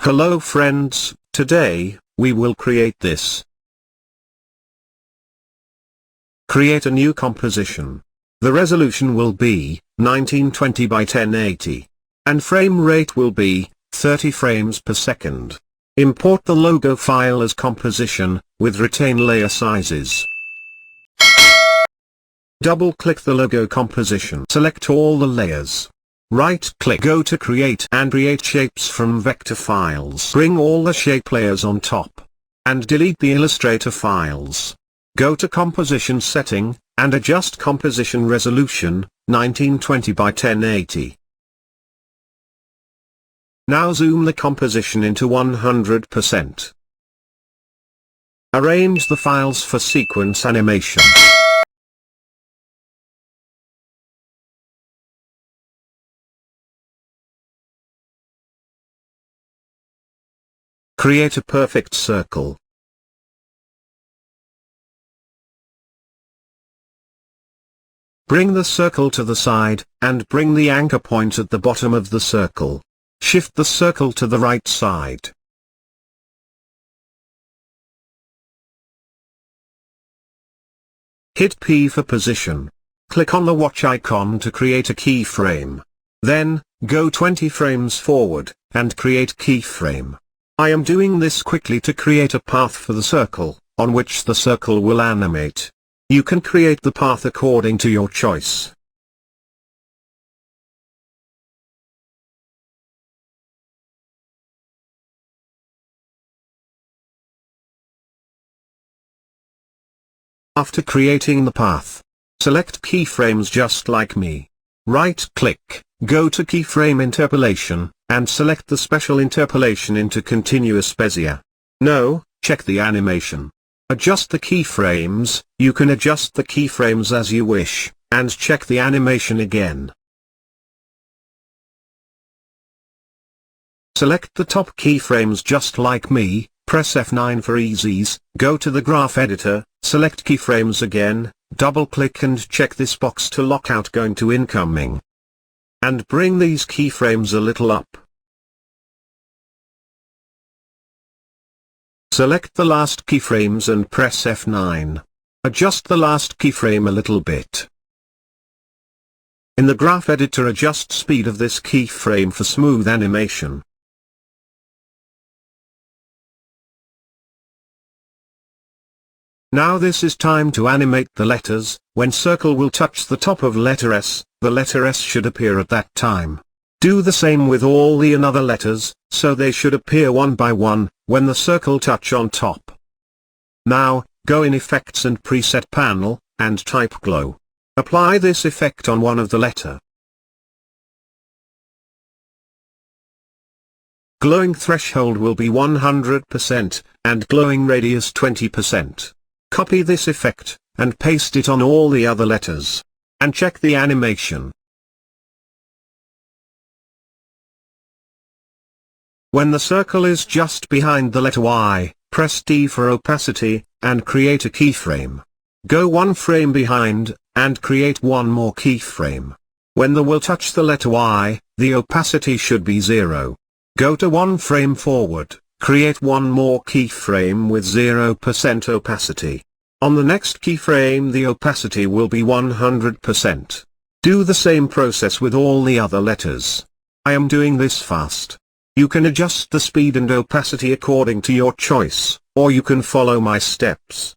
Hello friends, today, we will create this. Create a new composition. The resolution will be 1920 by 1080. And frame rate will be 30 frames per second. Import the logo file as composition, with retain layer sizes. Double-click the logo composition. Select all the layers. Right-click, go to Create and create shapes from vector files. Bring all the shape layers on top. And delete the Illustrator files. Go to Composition Setting, and adjust Composition Resolution, 1920 by 1080. Now zoom the composition into 100%. Arrange the files for sequence animation. Create a perfect circle. Bring the circle to the side, and bring the anchor point at the bottom of the circle. Shift the circle to the right side. Hit P for position. Click on the watch icon to create a keyframe. Then, go 20 frames forward, and create keyframe. I am doing this quickly to create a path for the circle, on which the circle will animate. You can create the path according to your choice. After creating the path, select keyframes just like me. Right-click, go to Keyframe Interpolation, and select the special interpolation into Continuous Bezier. No, check the animation. Adjust the keyframes, you can adjust the keyframes as you wish, and check the animation again. Select the top keyframes just like me, press F9 for easies, go to the graph editor, select keyframes again, double-click and check this box to lock outgoing to incoming. And bring these keyframes a little up. Select the last keyframes and press F9. Adjust the last keyframe a little bit. In the graph editor, adjust speed of this keyframe for smooth animation. Now this is time to animate the letters. When circle will touch the top of letter S, the letter S should appear at that time. Do the same with all the other letters, so they should appear one by one, when the circle touch on top. Now, go in Effects and Preset panel, and type Glow. Apply this effect on one of the letter. Glowing threshold will be 100%, and glowing radius 20%. Copy this effect, and paste it on all the other letters. And check the animation. When the circle is just behind the letter Y, press D for opacity, and create a keyframe. Go one frame behind, and create one more keyframe. When the will touch the letter Y, the opacity should be 0. Go to one frame forward, create one more keyframe with 0% opacity. On the next keyframe the opacity will be 100%. Do the same process with all the other letters. I am doing this fast. You can adjust the speed and opacity according to your choice, or you can follow my steps.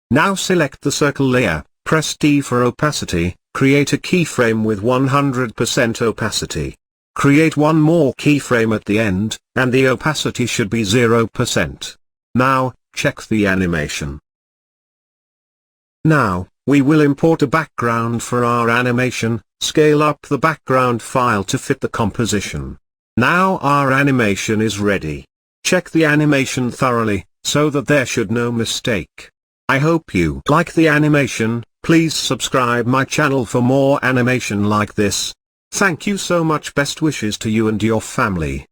Now select the circle layer, press D for opacity, create a keyframe with 100% opacity. Create one more keyframe at the end, and the opacity should be 0%. Now, check the animation. Now, we will import a background for our animation, scale up the background file to fit the composition. Now our animation is ready. Check the animation thoroughly, so that there should no mistake. I hope you like the animation. Please subscribe my channel for more animation like this. Thank you so much. Best wishes to you and your family.